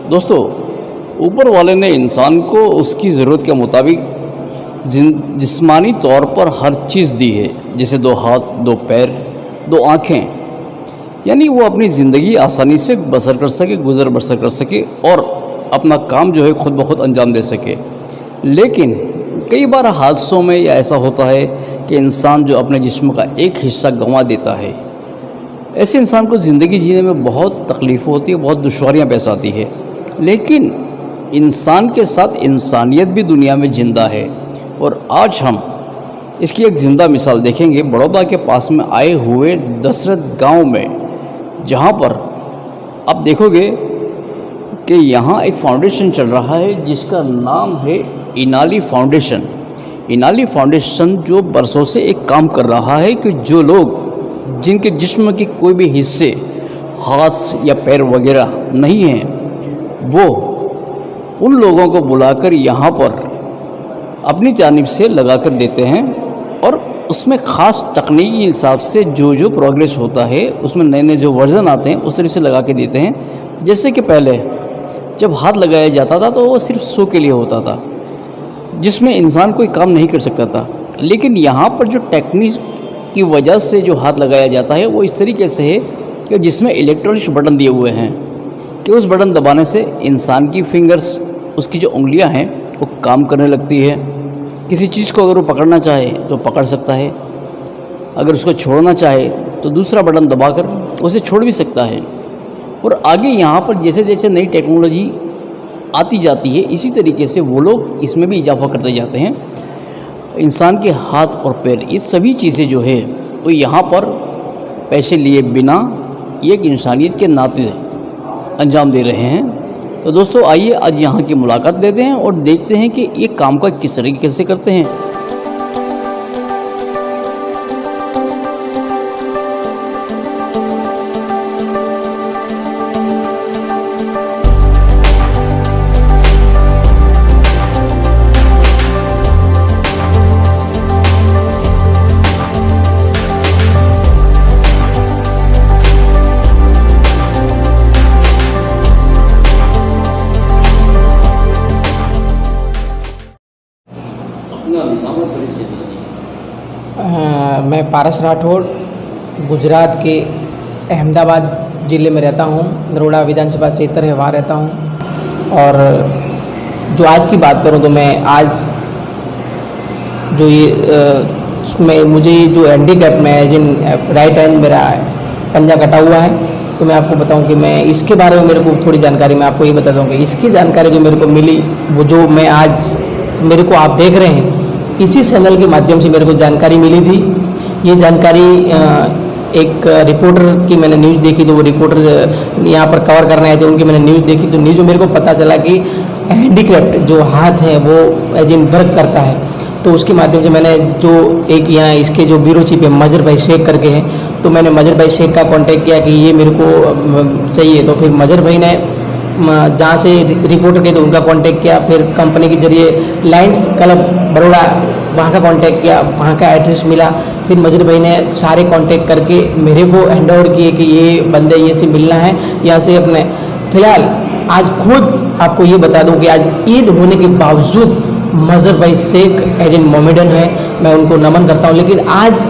दोस्तों, ऊपर वाले ने इंसान को उसकी ज़रूरत के मुताबिक जिस्मानी तौर पर हर चीज़ दी है, जैसे 2 हाथ, 2 पैर, 2 आँखें, यानी वो अपनी ज़िंदगी आसानी से बसर कर सके, बसर कर सके और अपना काम जो है खुद ब खुद अंजाम दे सके। लेकिन कई बार हादसों में या ऐसा होता है कि इंसान जो अपने जिस्म का एक हिस्सा गंवा देता है, ऐसे इंसान को ज़िंदगी जीने में बहुत तकलीफ़ होती है, बहुत दुश्वारियाँ पेश आती है। लेकिन इंसान के साथ इंसानियत भी दुनिया में ज़िंदा है और आज हम इसकी एक ज़िंदा मिसाल देखेंगे बड़ौदा के पास में आए हुए दशरथ गांव में, जहां पर आप देखोगे कि यहाँ एक फाउंडेशन चल रहा है जिसका नाम है इनाली फाउंडेशन। इनाली फाउंडेशन जो बरसों से एक काम कर रहा है कि जो लोग जिनके जिस्म के कोई भी हिस्से, हाथ या पैर वगैरह नहीं हैं, वो उन लोगों को बुलाकर यहाँ पर अपनी जानिब से लगा कर देते हैं और उसमें ख़ास तकनीकी हिसाब से जो प्रोग्रेस होता है, उसमें नए जो वर्जन आते हैं उस तरह से लगा के देते हैं। जैसे कि पहले जब हाथ लगाया जाता था तो वो सिर्फ शो के लिए होता था, जिसमें इंसान कोई काम नहीं कर सकता था। लेकिन यहाँ पर जो टेक्निक की वजह से जो हाथ लगाया जाता है वो इस तरीके से है कि जिसमें इलेक्ट्रॉनिक बटन दिए हुए हैं कि उस बटन दबाने से इंसान की फिंगर्स, उसकी जो उंगलियां हैं वो काम करने लगती है। किसी चीज़ को अगर वो पकड़ना चाहे तो पकड़ सकता है, अगर उसको छोड़ना चाहे तो दूसरा बटन दबाकर उसे छोड़ भी सकता है। और आगे यहाँ पर जैसे जैसे नई टेक्नोलॉजी आती जाती है, इसी तरीके से वो लोग इसमें भी इजाफा करते जाते हैं। इंसान के हाथ और पैर, ये सभी चीज़ें जो है वो यहाँ पर पैसे लिए बिना एक इंसानियत के नाते अंजाम दे रहे हैं। तो दोस्तों, आइए आज यहाँ की मुलाकात लेते हैं और देखते हैं कि ये काम का किस तरीके से करते हैं। मैं पारस राठौड़ गुजरात के अहमदाबाद ज़िले में रहता हूँ। नरोड़ा विधानसभा क्षेत्र है, वहाँ रहता हूँ। और जो आज की बात करूँ तो मैं आज जो ये मुझे जो हैंडीकैप में है, जिन राइट हैंड मेरा पंजा कटा हुआ है, तो मैं आपको बताऊं कि मैं इसके बारे में मेरे को थोड़ी जानकारी मैं आपको ये बता दूं कि इसकी जानकारी जो मेरे को मिली, वो जो मैं आज मेरे को आप देख रहे हैं, इसी चैनल के माध्यम से मेरे को जानकारी मिली थी। ये जानकारी एक रिपोर्टर की मैंने न्यूज़ देखी, तो वो रिपोर्टर यहाँ पर कवर करने आए थे, उनकी मैंने न्यूज़ देखी। तो न्यूज़ में मेरे को पता चला कि हैंडीक्राफ्ट जो हाथ है वो एज इन वर्क करता है। तो उसके माध्यम से मैंने जो एक यहाँ इसके जो ब्यूरो चीफ है मजर भाई शेख करके हैं, तो मैंने मजर भाई शेख का कांटेक्ट किया कि ये मेरे को चाहिए। तो फिर मजर भाई ने जहाँ से रिपोर्टर के, तो उनका कांटेक्ट किया। फिर कंपनी के जरिए लायंस क्लब बड़ौदा, वहाँ का कांटेक्ट किया, वहाँ का एड्रेस मिला। फिर मजर भाई ने सारे कांटेक्ट करके मेरे को हैंड ओवर किए कि ये बंदे ये से मिलना है यहाँ से अपने। फिलहाल आज खुद आपको ये बता दूं कि आज ईद होने के बावजूद मजर भाई शेख एज एन मोमेडन है, मैं उनको नमन करता हूँ। लेकिन आज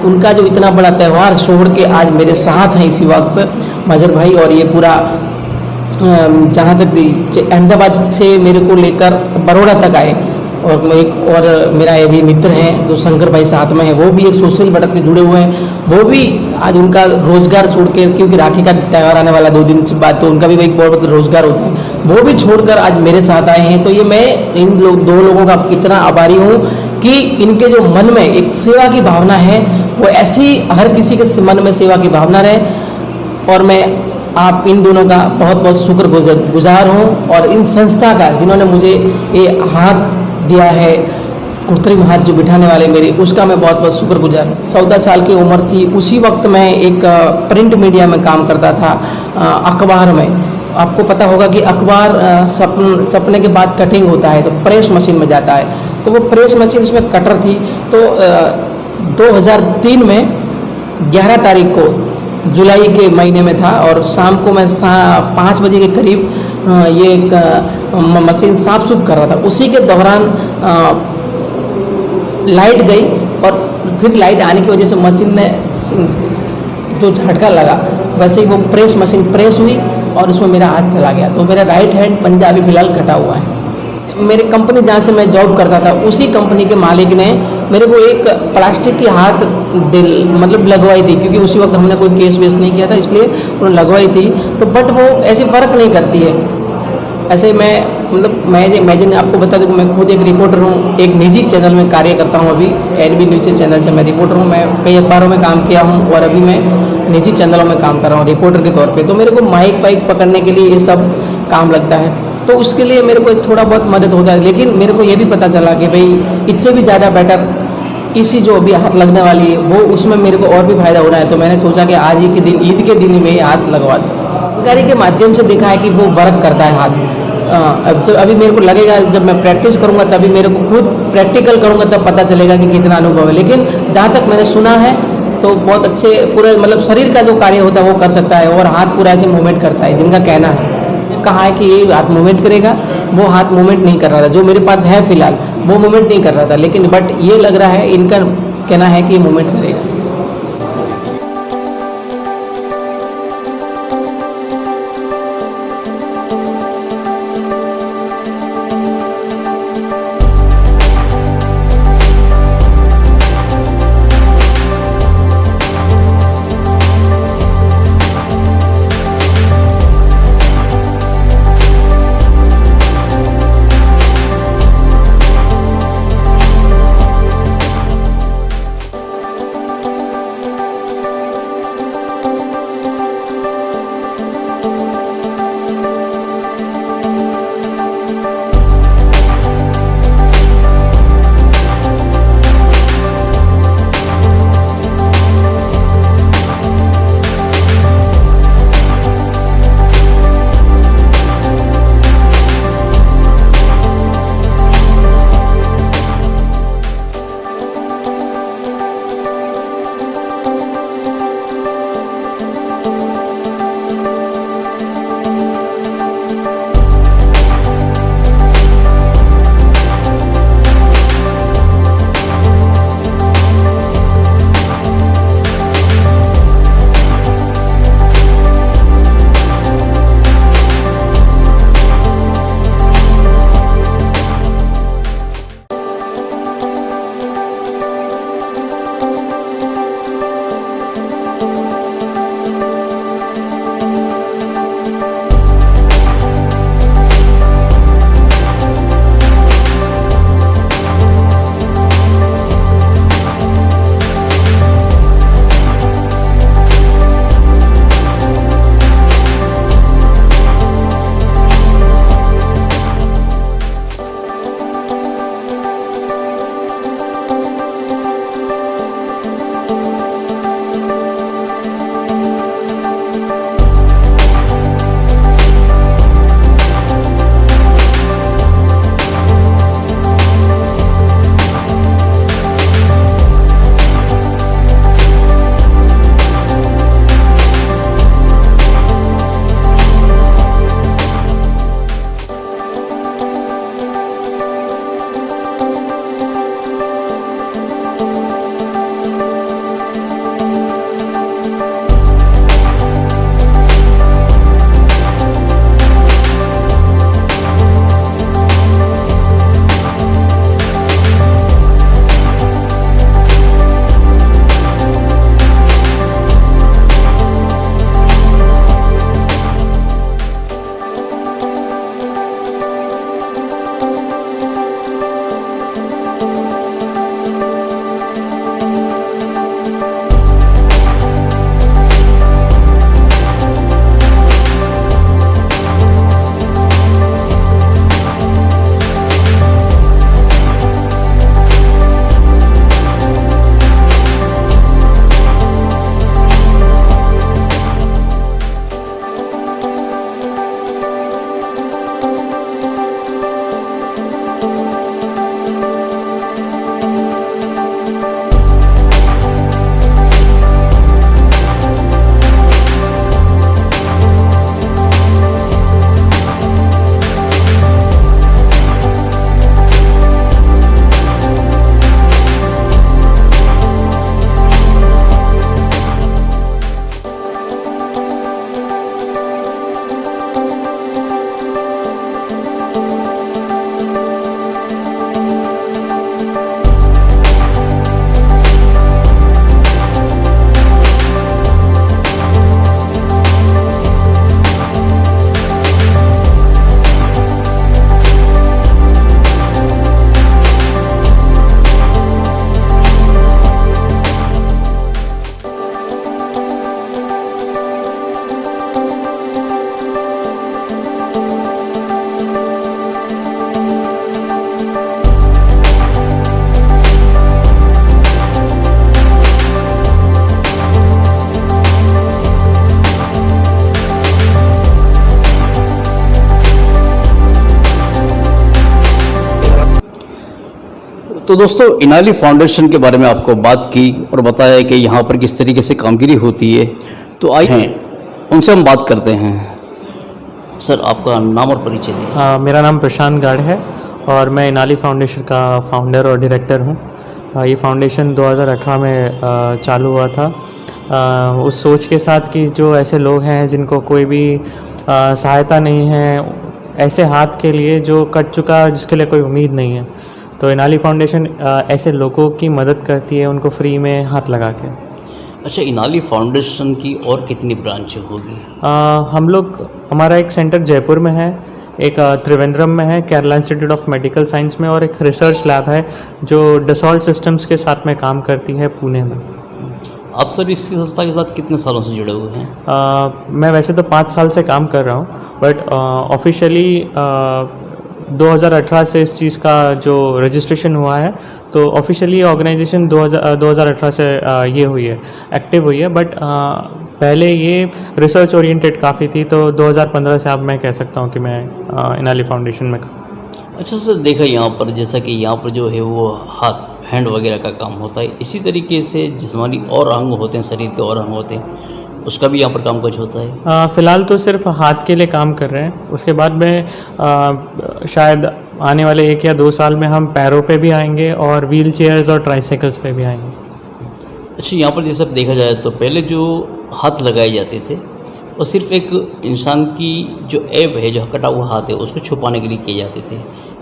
उनका जो इतना बड़ा त्यौहार छोड़ के आज मेरे साथ हैं इसी वक्त मजर भाई। और ये पूरा जहाँ तक अहमदाबाद से मेरे को लेकर बड़ौदा तक आए। और मेरा ये भी मित्र हैं जो शंकर भाई साथ में है, वो भी एक सोशल वर्क से जुड़े हुए हैं। वो भी आज उनका रोज़गार छोड़ के, क्योंकि राखी का त्यौहार आने वाला 2 दिन से बाद, तो उनका भी एक बहुत रोज़गार होता है, वो भी छोड़कर आज मेरे साथ आए हैं। तो ये मैं इन 2 लोगों का इतना आभारी हूँ कि इनके जो मन में एक सेवा की भावना है, वो ऐसी हर किसी के मन में सेवा की भावना रहे। और मैं आप इन दोनों का बहुत बहुत शुक्रगुजार हूँ। और इन संस्था का जिन्होंने मुझे ये हाथ दिया है, कृत्रिम हाथ जो बिठाने वाले मेरे, उसका मैं बहुत बहुत शुक्रगुजार। 14 साल की उम्र थी, उसी वक्त मैं एक प्रिंट मीडिया में काम करता था, अखबार में। आपको पता होगा कि अखबार छपने के बाद कटिंग होता है तो प्रेस मशीन में जाता है, तो वो प्रेस मशीन इसमें कटर थी। तो 2003 में 11 तारीख को जुलाई के महीने में था और शाम को मैं 5 बजे के करीब ये एक मशीन साफ सुफ कर रहा था। उसी के दौरान लाइट गई और फिर लाइट आने की वजह से मशीन ने जो झटका लगा वैसे ही वो मशीन प्रेस हुई और उसमें मेरा हाथ चला गया। तो मेरा राइट हैंड पंजा अभी फिलहाल कटा हुआ है। मेरी कंपनी जहाँ से मैं जॉब करता था उसी कंपनी के मालिक ने मेरे को एक प्लास्टिक की हाथ मतलब लगवाई थी, क्योंकि उसी वक्त हमने कोई केस वेस नहीं किया था इसलिए उन्होंने लगवाई थी। तो बट वो ऐसे फ़र्क नहीं करती है। ऐसे मैं मैं आपको बता दूं कि मैं खुद एक रिपोर्टर हूँ, एक निजी चैनल में कार्य करता हूँ। अभी NB न्यूज़ चैनल से मैं रिपोर्टर हूँ। मैं कई अखबारों में काम किया हूँ और अभी मैं निजी चैनलों में काम कर रहा हूँ रिपोर्टर के तौर पे। तो मेरे को माइक वाइक पकड़ने के लिए ये सब काम लगता है, तो उसके लिए मेरे को थोड़ा बहुत मदद होता है। लेकिन मेरे को ये भी पता चला कि भाई इससे भी ज़्यादा बेटर इसी जो अभी हाथ लगने वाली है वो उसमें मेरे को और भी फायदा हो रहा है। तो मैंने सोचा कि आज ही के दिन, ईद के दिन ही मैं ये हाथ लगवा दूँ। जानकारी के माध्यम से देखा है कि वो वर्क करता है हाथ। अब जब अभी मेरे को लगेगा, जब मैं प्रैक्टिस करूँगा तभी मेरे को खुद प्रैक्टिकल करूँगा तब पता चलेगा कि कितना अनुभव है। लेकिन जहाँ तक मैंने सुना है तो बहुत अच्छे पूरे मतलब शरीर का जो कार्य होता है वो कर सकता है और हाथ पूरा ऐसे मूवमेंट करता है। जिनका कहना है कहा है कि ये हाथ मूवमेंट करेगा, वो हाथ मूवमेंट नहीं कर रहा था। जो मेरे पास है फिलहाल वो मूवमेंट नहीं कर रहा था, लेकिन बट ये लग रहा है, इनका कहना है कि ये मूवमेंट करेगा। तो दोस्तों इनाली फाउंडेशन के बारे में आपको बात की और बताया कि यहाँ पर किस तरीके से कामगिरी होती है, तो आइए हैं उनसे हम बात करते हैं। सर आपका नाम और परिचय दीजिए। मेरा नाम प्रशांत गाड़ है और मैं इनाली फाउंडेशन का फाउंडर और डायरेक्टर हूँ। ये फाउंडेशन 2018 में चालू हुआ था उस सोच के साथ कि जो ऐसे लोग हैं जिनको कोई भी सहायता नहीं है, ऐसे हाथ के लिए जो कट चुका, जिसके लिए कोई उम्मीद नहीं है, तो इनाली फाउंडेशन ऐसे लोगों की मदद करती है, उनको फ्री में हाथ लगा के। अच्छा, इनाली फाउंडेशन की और कितनी ब्रांच होगी? हमारा एक सेंटर जयपुर में है, एक त्रिवेंद्रम में है, Kerala institute of medical science में, और एक रिसर्च लैब है जो डसॉल्ट सिस्टम्स के साथ में काम करती है पुणे में। आप सर इस संस्था के साथ कितने सालों से जुड़े हुए हैं? मैं वैसे तो 5 साल से काम कर रहा हूँ, बट ऑफिशियली 2018 से इस चीज़ का जो रजिस्ट्रेशन हुआ है, तो ऑफिशियली ऑर्गेनाइजेशन 2018 से ये हुई है, एक्टिव हुई है, बट पहले ये रिसर्च ओरिएंटेड काफ़ी थी, तो 2015 से अब मैं कह सकता हूँ कि मैं इनाली फाउंडेशन में। अच्छा सर, देखा यहाँ पर जैसा कि यहाँ पर जो है वो हाथ हैंड वगैरह का काम होता है, इसी तरीके से जिस्मानी और अंग होते हैं, शरीर के और अंग होते हैं, उसका भी यहाँ पर काम कुछ होता है? फ़िलहाल तो सिर्फ हाथ के लिए काम कर रहे हैं, उसके बाद में शायद आने वाले 1 या 2 साल में हम पैरों पे भी आएंगे और व्हील चेयर्स और ट्राइसाइकिल्स पे भी आएंगे। अच्छा, यहाँ पर जैसे देखा जाए तो पहले जो हाथ लगाए जाते थे वो सिर्फ एक इंसान की जो ऐब है, जो कटा हुआ हाथ है, उसको छुपाने के लिए किए जाते थे,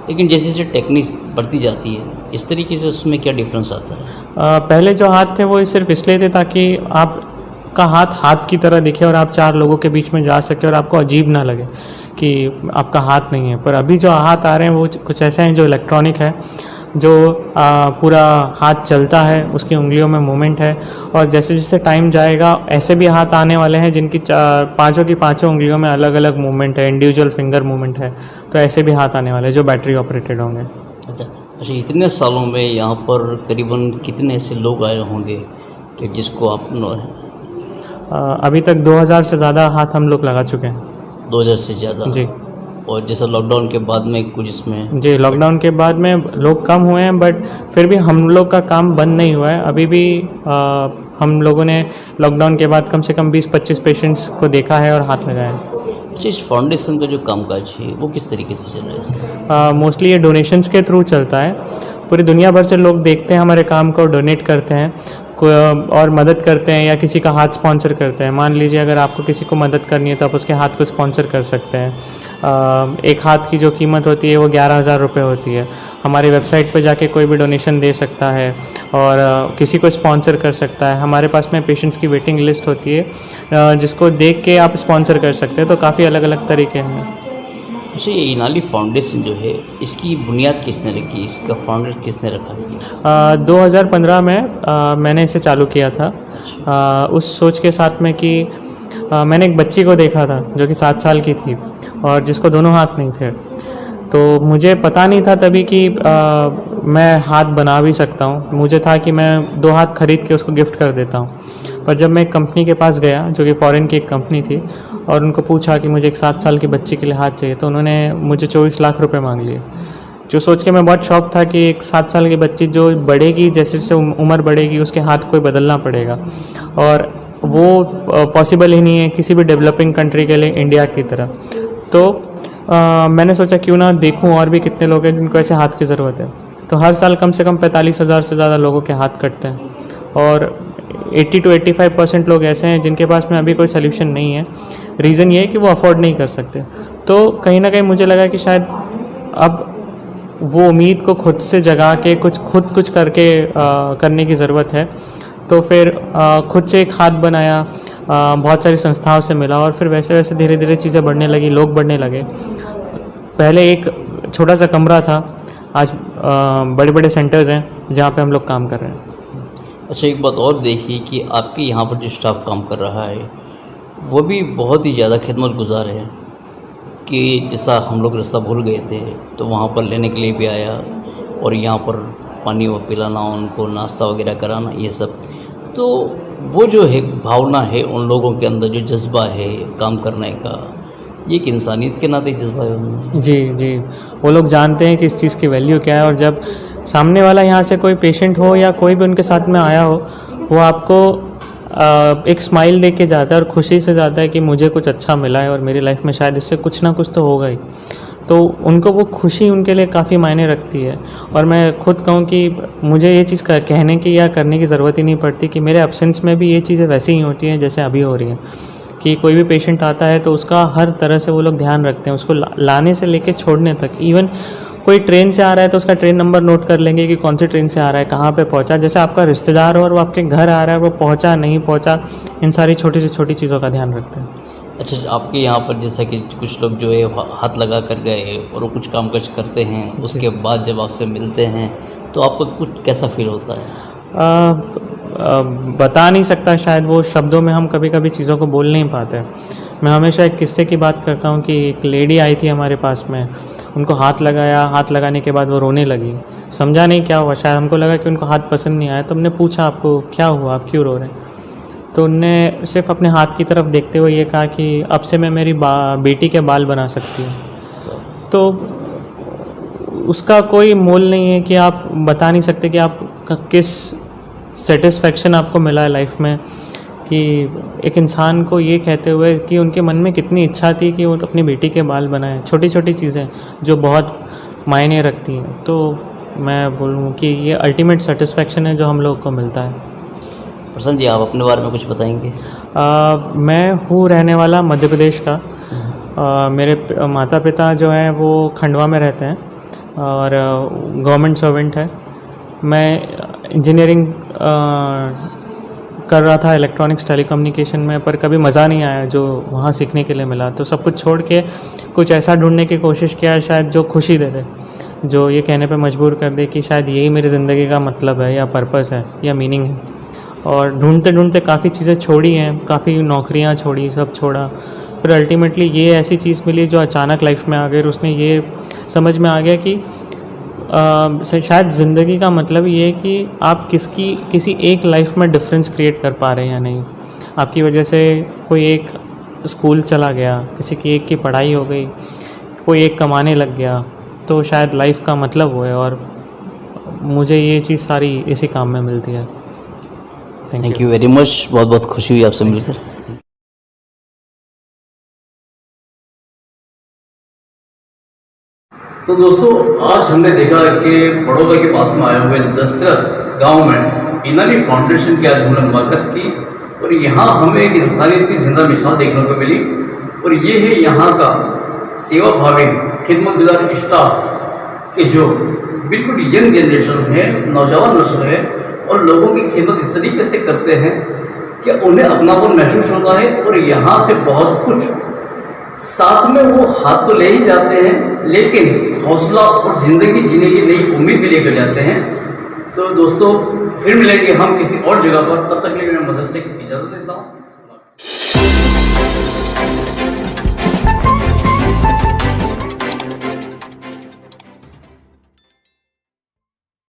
लेकिन जैसे जैसे टेक्निक्स बढ़ती जाती है इस तरीके से उसमें क्या डिफरेंस आता है? पहले जो हाथ थे वो सिर्फ इसलिए थे ताकि आपका हाथ की तरह दिखे और आप 4 लोगों के बीच में जा सके और आपको अजीब ना लगे कि आपका हाथ नहीं है। पर अभी जो हाथ आ रहे हैं वो कुछ ऐसे हैं जो इलेक्ट्रॉनिक है, जो पूरा हाथ चलता है, उसकी उंगलियों में मूवमेंट है, और जैसे जैसे टाइम जाएगा ऐसे भी हाथ आने वाले हैं जिनकी पाँचों की पाँचों उंगलियों में अलग अलग मूवमेंट है, इंडिविजुअल फिंगर मूवमेंट है, तो ऐसे भी हाथ आने वाले हैं जो बैटरी ऑपरेटेड होंगे। अच्छा, इतने सालों में यहाँ पर करीबन कितने ऐसे लोग आए होंगे कि जिसको आप अभी तक 2000 से ज़्यादा हाथ हम लोग लगा चुके हैं। 2000 से ज़्यादा? जी। और जैसे लॉकडाउन के बाद में कुछ इसमें? जी, लॉकडाउन के बाद में लोग कम हुए हैं, बट फिर भी हम लोग का काम बंद नहीं हुआ है। अभी भी हम लोगों ने लॉकडाउन के बाद कम से कम 20-25 पेशेंट्स को देखा है और हाथ लगाया है। अच्छा, इस फाउंडेशन का जो कामकाज है वो किस तरीके से चल रहा है? मोस्टली ये डोनेशंस के थ्रू चलता है। पूरी दुनिया भर से लोग देखते हैं हमारे काम को, डोनेट करते हैं और मदद करते हैं या किसी का हाथ स्पॉन्सर करते हैं। मान लीजिए अगर आपको किसी को मदद करनी है तो आप उसके हाथ को स्पॉन्सर कर सकते हैं। एक हाथ की जो कीमत होती है वो 11,000 रुपये होती है। हमारी वेबसाइट पर जाके कोई भी डोनेशन दे सकता है और किसी को स्पॉन्सर कर सकता है। हमारे पास में पेशेंट्स की वेटिंग लिस्ट होती है जिसको देख के आप स्पॉन्सर कर सकते हैं। तो काफ़ी अलग अलग तरीके हैं। अच्छा, ये इनाली फाउंडेशन जो है इसकी बुनियाद किसने रखी, इसका फाउंडर किसने रखा? 2015 में मैंने इसे चालू किया था उस सोच के साथ में कि मैंने एक बच्ची को देखा था जो कि 7 साल की थी और जिसको दोनों हाथ नहीं थे। तो मुझे पता नहीं था तभी कि मैं हाथ बना भी सकता हूँ। मुझे था कि मैं 2 हाथ खरीद के उसको गिफ्ट कर देता हूँ। पर जब मैं एक कंपनी के पास गया जो कि फ़ॉरेन की एक कंपनी थी और उनको पूछा कि मुझे एक 7 साल की बच्ची के लिए हाथ चाहिए, तो उन्होंने मुझे 24 लाख रुपए मांग लिए। जो सोच के मैं बहुत शॉक था कि एक 7 साल की बच्ची जो बढ़ेगी, जैसे जैसे उम्र बढ़ेगी उसके हाथ को बदलना पड़ेगा, और वो पॉसिबल ही नहीं है किसी भी डेवलपिंग कंट्री के लिए इंडिया की तरह। तो मैंने सोचा क्यों ना देखूं और भी कितने लोग हैं जिनको ऐसे हाथ की ज़रूरत है। तो हर साल कम से कम 45,000 से ज़्यादा लोगों के हाथ कटते हैं और 80 to 85% लोग ऐसे हैं जिनके पास में अभी कोई सल्यूशन नहीं है। रीज़न ये है कि वो अफोर्ड नहीं कर सकते। तो कहीं ना कहीं मुझे लगा कि शायद अब वो उम्मीद को खुद से जगा के कुछ करके करने की ज़रूरत है। तो फिर खुद से एक हाथ बनाया, बहुत सारी संस्थाओं से मिला और फिर वैसे वैसे धीरे धीरे चीज़ें बढ़ने लगी, लोग बढ़ने लगे। पहले एक छोटा सा कमरा था, आज बड़े बड़े सेंटर्स हैं जहाँ पे हम लोग काम कर रहे हैं। अच्छा, एक बात और देखिए कि आपके यहाँ पर जो स्टाफ काम कर रहा है वो भी बहुत ही ज़्यादा खिदमत गुजार है कि जैसा हम लोग रास्ता भूल गए थे तो वहाँ पर लेने के लिए भी आया और यहाँ पर पानी वो पिलाना, उनको नाश्ता वगैरह कराना, ये सब। तो वो जो है भावना है उन लोगों के अंदर, जो जज्बा है काम करने का, ये एक इंसानियत के नाते जज्बा है उनमें। जी जी, वो लोग जानते हैं कि इस चीज़ की वैल्यू क्या है। और जब सामने वाला यहाँ से कोई पेशेंट हो या कोई भी उनके साथ में आया हो, वो आपको एक स्माइल दे के जाता है और खुशी से जाता है कि मुझे कुछ अच्छा मिला है और मेरी लाइफ में शायद इससे कुछ ना कुछ तो होगा ही। तो उनको वो खुशी उनके लिए काफ़ी मायने रखती है। और मैं खुद कहूँ कि मुझे ये चीज़ कहने की या करने की ज़रूरत ही नहीं पड़ती कि मेरे एब्सेंस में भी ये चीज़ें वैसी ही होती हैं जैसे अभी हो रही हैं, कि कोई भी पेशेंट आता है तो उसका हर तरह से वो लोग ध्यान रखते हैं, उसको लाने से लेके छोड़ने तक। इवन कोई ट्रेन से आ रहा है तो उसका ट्रेन नंबर नोट कर लेंगे कि कौन सी ट्रेन से आ रहा है, कहाँ पे पहुँचा। जैसे आपका रिश्तेदार हो और वो आपके घर आ रहा है, वो पहुँचा नहीं पहुँचा, इन सारी छोटी से छोटी चीज़ों का ध्यान रखते हैं। अच्छा, आपके यहाँ पर जैसा कि कुछ लोग जो है हाथ लगा कर गए और वो कुछ काम काज करते हैं, उसके बाद जब आपसे मिलते हैं तो आपको कुछ कैसा फील होता है? बता नहीं सकता, शायद वो शब्दों में हम कभी कभी चीज़ों को बोल नहीं पाते। मैं हमेशा एक किस्से की बात करता हूँ कि एक लेडी आई थी हमारे पास में, उनको हाथ लगाया, हाथ लगाने के बाद वो रोने लगी। समझा नहीं क्या हुआ, शायद हमको लगा कि उनको हाथ पसंद नहीं आया, तो हमने पूछा आपको क्या हुआ, आप क्यों रो रहे हैं? तो उनने सिर्फ अपने हाथ की तरफ देखते हुए ये कहा कि अब से मैं मेरी बेटी के बाल बना सकती हूँ। तो उसका कोई मोल नहीं है कि आप बता नहीं सकते कि आप किस सेटिस्फेक्शन आपको मिला है लाइफ में, कि एक इंसान को ये कहते हुए कि उनके मन में कितनी इच्छा थी कि वो अपनी बेटी के बाल बनाएं। छोटी छोटी चीज़ें जो बहुत मायने रखती हैं। तो मैं बोलूँ कि ये अल्टीमेट सेटिस्फेक्शन है जो हम लोग को मिलता है। प्रसन्न जी, आप अपने बारे में कुछ बताएंगे? मैं हूँ रहने वाला मध्य प्रदेश का। मेरे माता पिता जो हैं वो खंडवा में रहते हैं और गवर्नमेंट सर्वेंट है। मैं इंजीनियरिंग कर रहा था इलेक्ट्रॉनिक्स टेलीकम्युनिकेशन में, पर कभी मज़ा नहीं आया जो वहाँ सीखने के लिए मिला। तो सब कुछ छोड़ के कुछ ऐसा ढूंढने की कोशिश किया शायद जो खुशी दे दे, जो ये कहने पे मजबूर कर दे कि शायद यही मेरी ज़िंदगी का मतलब है या पर्पस है या मीनिंग है। और ढूंढते ढूंढते काफ़ी चीज़ें छोड़ी हैं, काफ़ी नौकरियां छोड़ी, सब छोड़ा। फिर अल्टीमेटली ये ऐसी चीज़ मिली जो अचानक लाइफ में आ गई और उसमें ये समझ में आ गया कि शायद ज़िंदगी का मतलब ये है कि आप किसी एक लाइफ में डिफरेंस क्रिएट कर पा रहे हैं या नहीं। आपकी वजह से कोई एक स्कूल चला गया, किसी की एक की पढ़ाई हो गई, कोई एक कमाने लग गया, तो शायद लाइफ का मतलब वो है। और मुझे ये चीज़ सारी इसी काम में मिलती है। थैंक यू वेरी मच, बहुत बहुत खुशी हुई आपसे मिलकर। तो दोस्तों, आज हमने देखा कि बड़ौदा के पास में आए हुए दशरथ गांव में इनानी फाउंडेशन की आज हमने मुलाकात की और यहाँ हमें एक इंसानियत की जिंदा मिसाल देखने को मिली। और ये है यहाँ का सेवा भावी खिदमतगुजार स्टाफ के जो बिल्कुल यंग जनरेशन है, नौजवान नस्ल है और लोगों की खिदमत इस तरीके से करते हैं कि उन्हें अपनापन महसूस होता है। और यहाँ से बहुत कुछ साथ में वो हाथ तो ले ही जाते हैं, लेकिन हौसला और ज़िंदगी जीने की नई उम्मीद भी लेकर जाते हैं। तो दोस्तों, फिर मिलेंगे हम किसी और जगह पर, तब तक के लिए मैं मदद से इजाज़त देता हूँ।